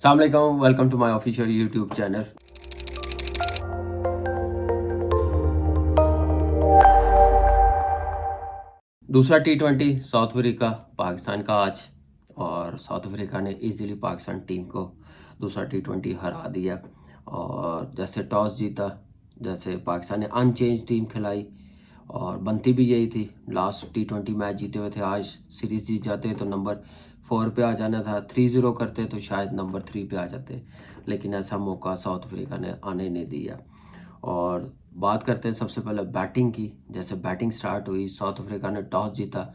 अस्सलाम वालेकुम, welcome to my official YouTube channel. दूसरा टी20 साउथ अफ्रीका पाकिस्तान का आज, और साउथ अफ्रीका ने इजीली पाकिस्तान टीम को दूसरा टी20 हरा दिया। और जैसे टॉस जीता, जैसे पाकिस्तान ने अनचेंज टीम खिलाई और बनती भी यही थी। लास्ट टी20 मैच जीते हुए थे, आज सीरीज़ जीत जाते तो नंबर 4 पे आ जाना था। 3-0 करते तो शायद नंबर 3 पे आ जाते, लेकिन ऐसा मौका साउथ अफ्रीका ने आने नहीं दिया। और बात करते हैं सबसे पहले बैटिंग की। जैसे बैटिंग स्टार्ट हुई, साउथ अफ्रीका ने टॉस जीता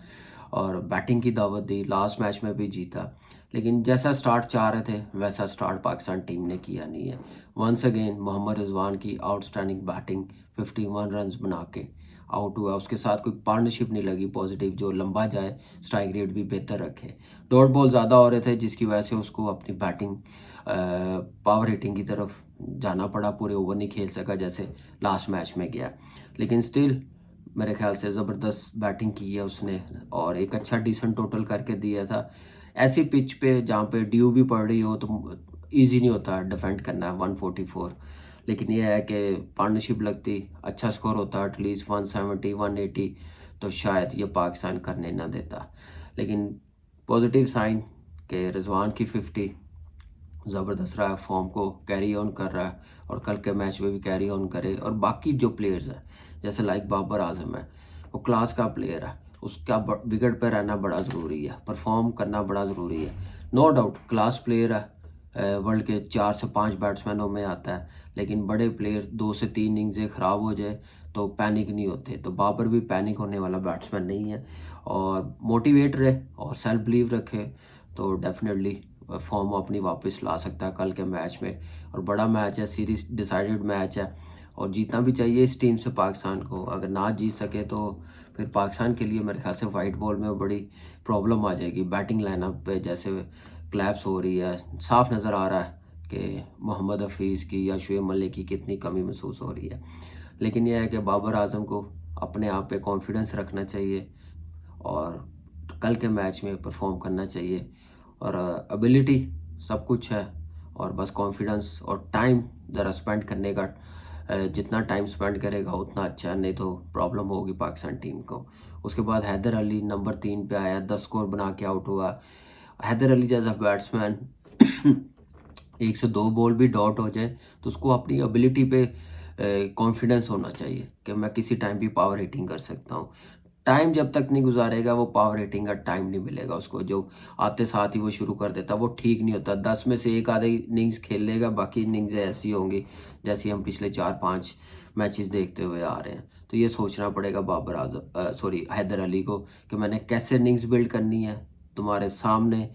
और बैटिंग की दावत दी, लास्ट मैच में भी जीता। लेकिन जैसा स्टार्ट चाह रहे थे वैसा स्टार्ट पाकिस्तान टीम ने किया नहीं है। वंस अगेन मोहम्मद रिजवान की आउटस्टैंडिंग बैटिंग, 51 रन्स बना के आउट हुआ। उसके साथ कोई पार्टनरशिप नहीं लगी पॉजिटिव जो लंबा जाए, स्ट्राइक रेट भी बेहतर रखे। डॉट बॉल ज़्यादा हो रहे थे जिसकी वजह से उसको अपनी बैटिंग पावर हिटिंग की तरफ जाना पड़ा। पूरे ओवर नहीं खेल सका जैसे लास्ट मैच में गया, लेकिन स्टिल मेरे ख्याल से ज़बरदस्त बैटिंग की है उसने और एक अच्छा डिसेंट टोटल करके दिया था। ऐसी पिच पे जहाँ पे ड्यू भी पड़ रही हो तो ईजी नहीं होता डिफेंड करना 144। लेकिन यह है कि पार्टनरशिप लगती, अच्छा स्कोर होता एटलीस्ट 170 180, तो शायद ये पाकिस्तान करने ना देता। लेकिन पॉजिटिव साइन कि रिजवान की 50 ज़बरदस्त रहा है, फॉर्म को कैरी ऑन कर रहा है और कल के मैच में भी कैरी ऑन करे। और बाकी जो प्लेयर्स हैं जैसे लाइक बाबर आजम है, वो क्लास का प्लेयर है, उसका विकेट पे रहना बड़ा ज़रूरी है, परफॉर्म करना बड़ा ज़रूरी है। नो डाउट क्लास प्लेयर है, वर्ल्ड के 4 से 5 बैट्समैनों में आता है। लेकिन बड़े प्लेयर 2 से 3 इनिंग्सें ख़राब हो जाए तो पैनिक नहीं होते, तो बाबर भी पैनिक होने वाला बैट्समैन नहीं है। और मोटिवेट रहे और सेल्फ बिलीव रखे तो डेफिनेटली फॉर्म अपनी वापस ला सकता है कल के मैच में। और बड़ा मैच है, सीरीज डिसाइडेड मैच है और जीतना भी चाहिए इस टीम से पाकिस्तान को। अगर ना जीत सके तो फिर पाकिस्तान के लिए मेरे ख्याल से वाइट बॉल में बड़ी प्रॉब्लम आ जाएगी। बैटिंग लाइनअप पे जैसे क्लैप्स हो रही है, साफ नज़र आ रहा है कि मोहम्मद हफीज़ की या शुएब मलिक की कितनी कमी महसूस हो रही है। लेकिन यह है कि बाबर आजम को अपने आप पे कॉन्फिडेंस रखना चाहिए और कल के मैच में परफॉर्म करना चाहिए। और एबिलिटी सब कुछ है और बस कॉन्फिडेंस और टाइम ज़रा स्पेंड करने का, जितना टाइम स्पेंड करेगा उतना अच्छा, नहीं तो प्रॉब्लम होगी पाकिस्तान टीम को। उसके बाद हैदर अली नंबर 3 पे आया, 10 स्कोर बना के आउट हुआ। हैदर अली जैसा बैट्समैन 1 से 2 बॉल भी डॉट हो जाए तो उसको अपनी एबिलिटी पे कॉन्फिडेंस होना चाहिए कि मैं किसी टाइम भी पावर हिटिंग कर सकता हूँ। टाइम जब तक नहीं गुजारेगा वो पावर हिटिंग का टाइम नहीं मिलेगा उसको। जो आते साथ ही वो शुरू कर देता वो ठीक नहीं होता। 10 में से एक आधे इनिंग्स खेल लेगा, बाकी इनिंग्स ऐसी होंगी जैसी हम पिछले 4-5 मैचेस देखते हुए आ रहे हैं। तो ये सोचना पड़ेगा बाबर आजम हैदर अली को कि मैंने कैसे इनिंग्स बिल्ड करनी है। तुम्हारे सामने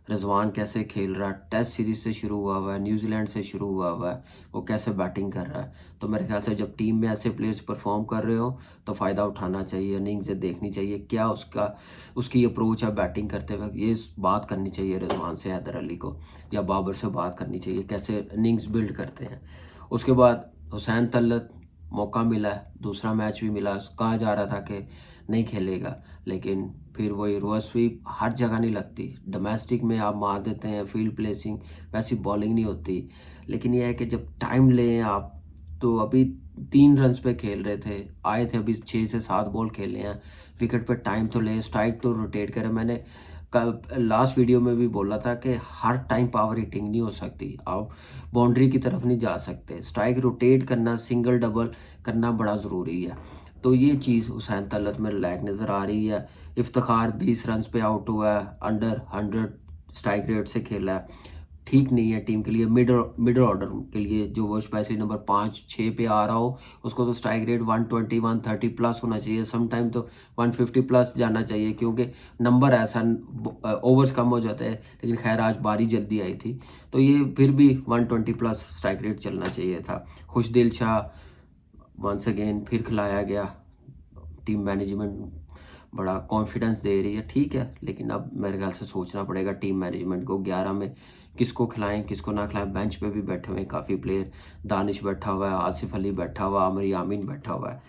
रिजवान कैसे खेल रहा है, टेस्ट सीरीज से शुरू हुआ है, न्यूजीलैंड से शुरू हुआ है, वो कैसे बैटिंग कर रहा है। तो मेरे ख्याल से जब टीम में ऐसे प्लेयर्स परफॉर्म कर रहे हो तो फ़ायदा उठाना चाहिए, इनिंग्स देखनी चाहिए, क्या उसकी अप्रोच है बैटिंग करते वक्त। ये बात करनी चाहिए रिजवान से, हैदर अली को या बाबर से बात करनी चाहिए कैसे इनिंग्स बिल्ड करते हैं। उसके बाद हुसैन तलत मौका मिला है, दूसरा मैच भी मिला, कहा जा रहा था कि नहीं खेलेगा, लेकिन फिर वही रिवर्स स्वीप हर जगह नहीं लगती। डोमेस्टिक में आप मार देते हैं, फील्ड प्लेसिंग, वैसी बॉलिंग नहीं होती। लेकिन यह है कि जब टाइम लें आप, तो अभी 3 रन्स पे खेल रहे थे, आए थे अभी 6 से 7 बॉल खेले हैं, विकेट पे टाइम तो ले, स्ट्राइक तो रोटेट करें। मैंने कल लास्ट वीडियो में भी बोला था कि हर टाइम पावर हिटिंग नहीं हो सकती, आप बाउंड्री की तरफ नहीं जा सकते। स्ट्राइक रोटेट करना, सिंगल डबल करना बड़ा ज़रूरी है। तो ये चीज़ हुसैन तलत में लैग नज़र आ रही है। इफ्तिखार 20 रन्स पे आउट हुआ है, अंडर 100 स्ट्राइक रेट से खेला है, ठीक नहीं है टीम के लिए। मिडल ऑर्डर के लिए जो वो स्पेशली नंबर 5-6 पे आ रहा हो उसको तो स्ट्राइक रेट 120 130 प्लस होना चाहिए, समटाइम तो 150 प्लस जाना चाहिए, क्योंकि नंबर ऐसा ओवर्स कम हो जाते हैं। लेकिन खैर आज बारी जल्दी आई थी तो ये फिर भी 120 प्लस स्ट्राइक रेट चलना चाहिए था। खुशदिल शाह वंस अगेन फिर खिलाया गया, टीम मैनेजमेंट बड़ा कॉन्फिडेंस दे रही है, ठीक है। लेकिन अब मेरे ख्याल से सोचना पड़ेगा टीम मैनेजमेंट को 11 में किसको खिलाएं किसको ना खिलाएं। बेंच पे भी बैठे हुए हैं काफ़ी प्लेयर, दानिश बैठा हुआ है, आसिफ अली बैठा हुआ है, आमिर यामीन बैठा हुआ है।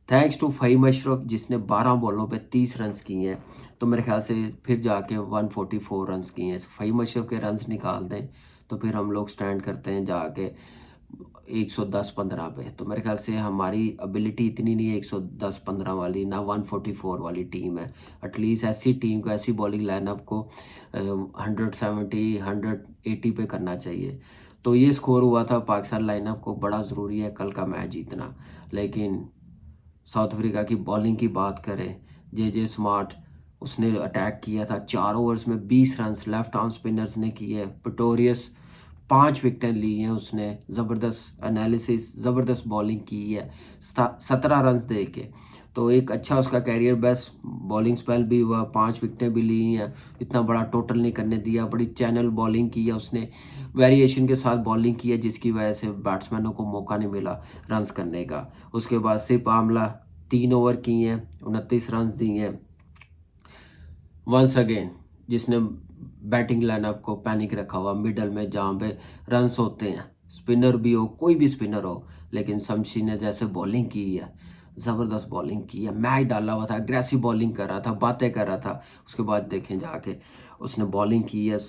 थैंक्स टू फ़हीम अशरफ जिसने 12 बॉलों पे 30 रन्स किए हैं, तो मेरे ख्याल से फिर जाके 144 रन्स किए हैं। फ़हीम अशरफ के रन्स निकाल दें तो फिर हम लोग स्टैंड करते हैं जाके 110-15 पे। तो मेरे ख्याल से हमारी एबिलिटी इतनी नहीं है 110-15 वाली, ना 144 वाली टीम है। एटलीस्ट ऐसी टीम को, ऐसी बॉलिंग लाइनअप को 170 180 पे करना चाहिए। तो ये स्कोर हुआ था पाकिस्तान लाइनअप को। बड़ा ज़रूरी है कल का मैच जीतना। लेकिन साउथ अफ्रीका की बॉलिंग की बात करें, जे स्मार्ट उसने अटैक किया था 4 ओवर्स में 20 रन्स लेफ्ट आर्म स्पिनर्स ने किए। पिटोरियस 5 विकेटें ली हैं उसने, ज़बरदस्त एनालिसिस, ज़बरदस्त बॉलिंग की है 17 रन्स दे के। तो एक अच्छा उसका कैरियर बेस्ट बॉलिंग स्पेल भी हुआ, 5 विकेटें भी ली हैं, इतना बड़ा टोटल नहीं करने दिया। बड़ी चैनल बॉलिंग की है उसने, वेरिएशन के साथ बॉलिंग की है, जिसकी वजह से बैट्समैनों को मौका नहीं मिला रन्स करने का। उसके बाद सिर्फ आमला 3 ओवर किए हैं, 29 रन्स दिए हैं। वंस अगेन जिसने बैटिंग लाइनअप को पैनिक रखा हुआ मिडल में, जहाँ पे रन्स होते हैं, स्पिनर भी हो, कोई भी स्पिनर हो, लेकिन शमशी ने जैसे बॉलिंग की है, ज़बरदस्त बॉलिंग की है, मैच डाला हुआ था, अग्रेसिव बॉलिंग कर रहा था, बातें कर रहा था। उसके बाद देखें जाके उसने बॉलिंग की है,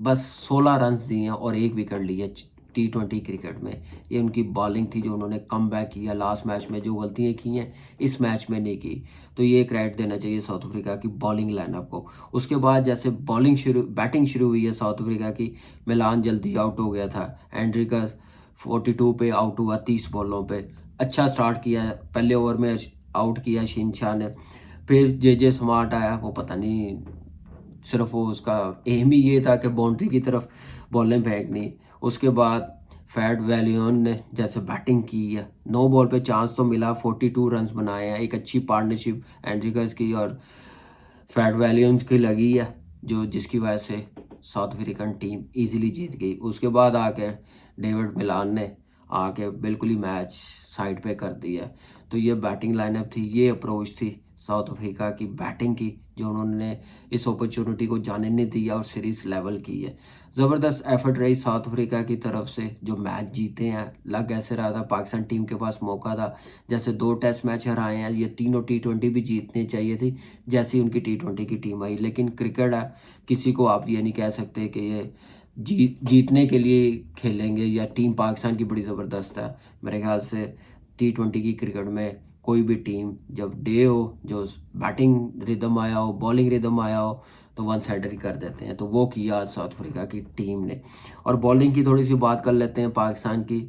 बस 16 रन्स दिए हैं और 1 विकेट ली है T20 क्रिकेट में। ये उनकी बॉलिंग थी जो उन्होंने कम बैक किया लास्ट मैच में, जो गलतियाँ की हैं इस मैच में नहीं की। तो ये क्रेडिट देना चाहिए साउथ अफ्रीका की बॉलिंग लाइनअप को। उसके बाद जैसे बैटिंग शुरू हुई है साउथ अफ्रीका की, मिलान जल्दी आउट हो गया था, एंड्रिकस 42 पे आउट हुआ 30 बॉलों पे। अच्छा स्टार्ट किया, पहले ओवर में आउट किया शिनशाह ने। फिर जे स्मार्ट आया, वो पता नहीं सिर्फ वो उसका एम ही ये था कि बाउंड्री की तरफ बॉलें फेंकनी। उसके बाद फैड वैलियन ने जैसे बैटिंग की है, 9 बॉल पे चांस तो मिला, 42 रन्स बनाए हैं। एक अच्छी पार्टनरशिप एंड्रिकस की और फैड वैलियंस की लगी है, जो जिसकी वजह से साउथ अफ्रीकन टीम इजीली जीत गई। उसके बाद आके डेविड मिलान ने आके बिल्कुल ही मैच साइड पे कर दिया। तो ये बैटिंग लाइनअप थी, ये अप्रोच थी साउथ अफ्रीका की बैटिंग की, जो उन्होंने इस अपॉर्चुनिटी को जाने नहीं दिया और सीरीज लेवल की है। ज़बरदस्त एफर्ट रही साउथ अफ्रीका की तरफ से, जो मैच जीते हैं। लग ऐसे रहा था पाकिस्तान टीम के पास मौका था, जैसे 2 टेस्ट मैच हराए हैं, ये तीनों T20 भी जीतनी चाहिए थी जैसी उनकी T20 की टीम आई। लेकिन क्रिकेट है, किसी को आप ये नहीं कह सकते कि ये जीतने के लिए खेलेंगे, या टीम पाकिस्तान की बड़ी ज़बरदस्त है। मेरे ख्याल से T20 की क्रिकेट में कोई भी टीम जब डे हो, जो बैटिंग रिदम आया हो, बॉलिंग रिदम आया हो, तो वन साइडर ही कर देते हैं। तो वो किया आज साउथ अफ्रीका की टीम ने। और बॉलिंग की थोड़ी सी बात कर लेते हैं पाकिस्तान की।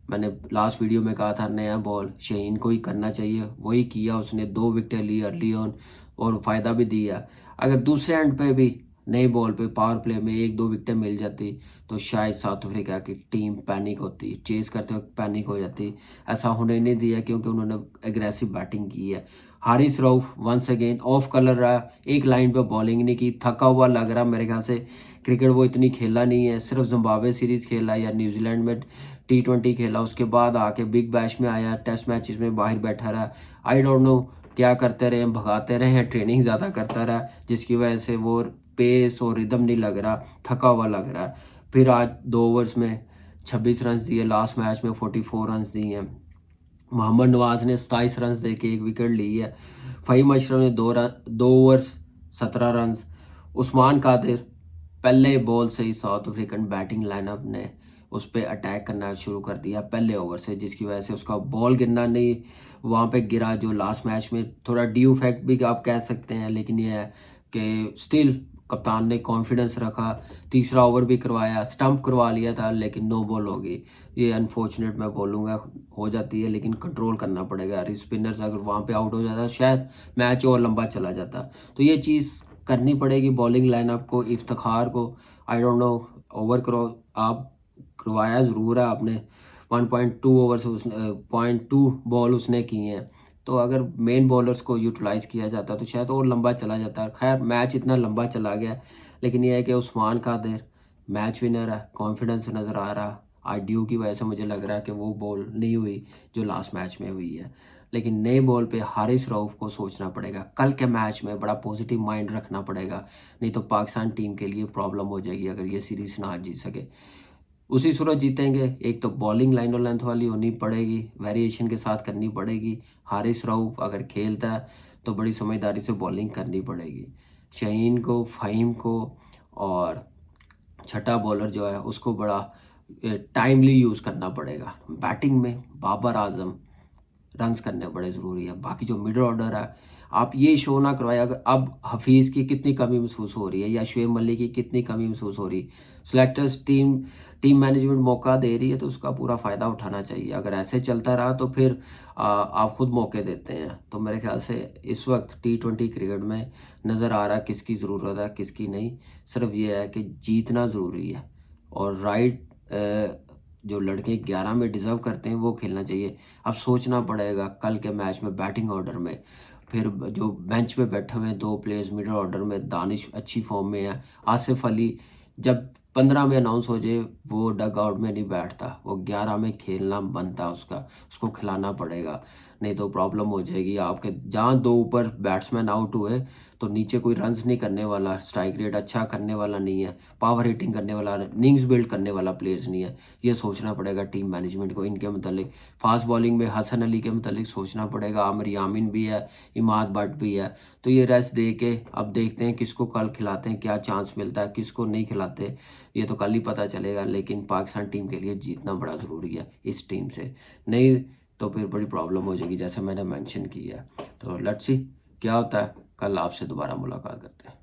मैंने लास्ट वीडियो में कहा था नया बॉल शहीन को ही करना चाहिए, वही किया उसने। 2 विकेटें ली अर्ली ऑन और फ़ायदा भी दिया। अगर दूसरे एंड पे भी नए बॉल पे पावर प्ले में 1-2 विकेटें मिल जाती, तो शायद साउथ अफ्रीका की टीम पैनिक होती, चेस करते वक्त पैनिक हो जाती। ऐसा होने नहीं दिया क्योंकि उन्होंने एग्रेसिव बैटिंग की है। Haris Rauf once again off colour रहा, एक लाइन पे बॉलिंग नहीं की, थका हुआ लग रहा। मेरे ख्याल से क्रिकेट वो इतनी खेला नहीं है, सिर्फ जिम्बाब्वे सीरीज़ खेला या न्यूजीलैंड में T20 खेला। उसके बाद आके बिग बैश में आया, टेस्ट मैचेस में बाहर बैठा रहा। आई डोंट नो क्या करते रहे, भगाते रहे हैं, ट्रेनिंग ज़्यादा करता रहा, जिसकी वजह से वो पेस और रिदम नहीं लग रहा, थका हुआ लग रहा है। फिर आज 2 ओवर्स में 26 रन्स दिए, लास्ट मैच में 44 रन्स दिए हैं। मोहम्मद नवाज ने 27 रन्स दे के 1 विकेट ली है। फ़हीम अशरफ ने 2 ओवर्स 17 रन्स। उस्मान कादिर पहले बॉल से ही साउथ अफ्रीकन बैटिंग लाइनअप ने उस पर अटैक करना शुरू कर दिया पहले ओवर से, जिसकी वजह से उसका बॉल गिरना नहीं वहाँ पे गिरा, जो लास्ट मैच में थोड़ा ड्यू फैक्ट भी आप कह सकते हैं। लेकिन ये है कि स्टिल कप्तान ने कॉन्फिडेंस रखा, तीसरा ओवर भी करवाया, स्टंप करवा लिया था, लेकिन नो बॉल हो गई। ये अनफॉर्चुनेट मैं बोलूँगा, हो जाती है, लेकिन कंट्रोल करना पड़ेगा। स्पिनर्स अगर वहाँ पे आउट हो जाता शायद मैच और लंबा चला जाता। तो ये चीज़ करनी पड़ेगी बॉलिंग लाइनअप को, इफ्तिखार को। आई डोंट नो ओवर करो आप करवाया ज़रूर है आपने, 1.2 ओवर से उसने 0.2 बॉल उसने किए हैं। तो अगर मेन बॉलर्स को यूटिलाइज़ किया जाता तो शायद और लंबा चला जाता। खैर मैच इतना लंबा चला गया, लेकिन यह है कि उस्मान कादिर मैच विनर है, कॉन्फिडेंस नज़र आ रहा। आज ड्यू की वजह से मुझे लग रहा है कि वो बॉल नहीं हुई जो लास्ट मैच में हुई है। लेकिन नए बॉल पे हारिस रऊफ को सोचना पड़ेगा, कल के मैच में बड़ा पॉजिटिव माइंड रखना पड़ेगा, नहीं तो पाकिस्तान टीम के लिए प्रॉब्लम हो जाएगी अगर ये सीरीज़ ना जीत सके। उसी सूरत जीतेंगे। एक तो बॉलिंग लाइन और लेंथ वाली होनी पड़ेगी, वेरिएशन के साथ करनी पड़ेगी। हारिस रऊफ अगर खेलता है तो बड़ी समझदारी से बॉलिंग करनी पड़ेगी। शहीन को, फ़हीम को और छठा बॉलर जो है उसको बड़ा टाइमली यूज़ करना पड़ेगा। बैटिंग में बाबर आजम रन्स करने बड़े ज़रूरी है। बाकी जो मिडल ऑर्डर है, आप ये शो ना करवाएं अगर अब हफीज़ की कितनी कमी महसूस हो रही है या शुएब मलिक की कितनी कमी महसूस हो रही है। सेलेक्टर्स टीम मैनेजमेंट मौका दे रही है तो उसका पूरा फ़ायदा उठाना चाहिए। अगर ऐसे चलता रहा तो फिर आप खुद मौके देते हैं। तो मेरे ख्याल से इस वक्त T20 क्रिकेट में नज़र आ रहा है किसकी ज़रूरत है किसकी नहीं। सिर्फ ये है कि जीतना ज़रूरी है और राइट जो लड़के 11 में डिज़र्व करते हैं वो खेलना चाहिए। अब सोचना पड़ेगा कल के मैच में बैटिंग ऑर्डर में, फिर जो बेंच पे बैठे हुए हैं 2 प्लेयर्स मिडल ऑर्डर में, दानिश अच्छी फॉर्म में है, आसिफ अली जब 15 में अनाउंस हो जाए वो डग आउट में नहीं बैठता, वो 11 में खेलना बनता है उसका, उसको खिलाना पड़ेगा। नहीं तो प्रॉब्लम हो जाएगी आपके। जहाँ 2 ऊपर बैट्समैन आउट हुए तो नीचे कोई रन्स नहीं करने वाला, स्ट्राइक रेट अच्छा करने वाला नहीं है, पावर हिटिंग करने वाला, इनिंग्स बिल्ड करने वाला प्लेयर्स नहीं है। ये सोचना पड़ेगा टीम मैनेजमेंट को इनके मतलब। फास्ट बॉलिंग में हसन अली के मतलब सोचना पड़ेगा, आमिर यामिन भी है, इमाद भट्ट भी है। तो ये रेस्ट दे के अब देखते हैं किसको कल खिलाते हैं, क्या चांस मिलता है, किसको नहीं खिलाते, ये तो कल ही पता चलेगा। लेकिन पाकिस्तान टीम के लिए जीतना बड़ा ज़रूरी है इस टीम से, नहीं तो फिर बड़ी प्रॉब्लम हो जाएगी जैसे मैंने मेंशन किया है। तो लेट्स सी क्या होता है। कल आपसे दोबारा मुलाकात करते हैं।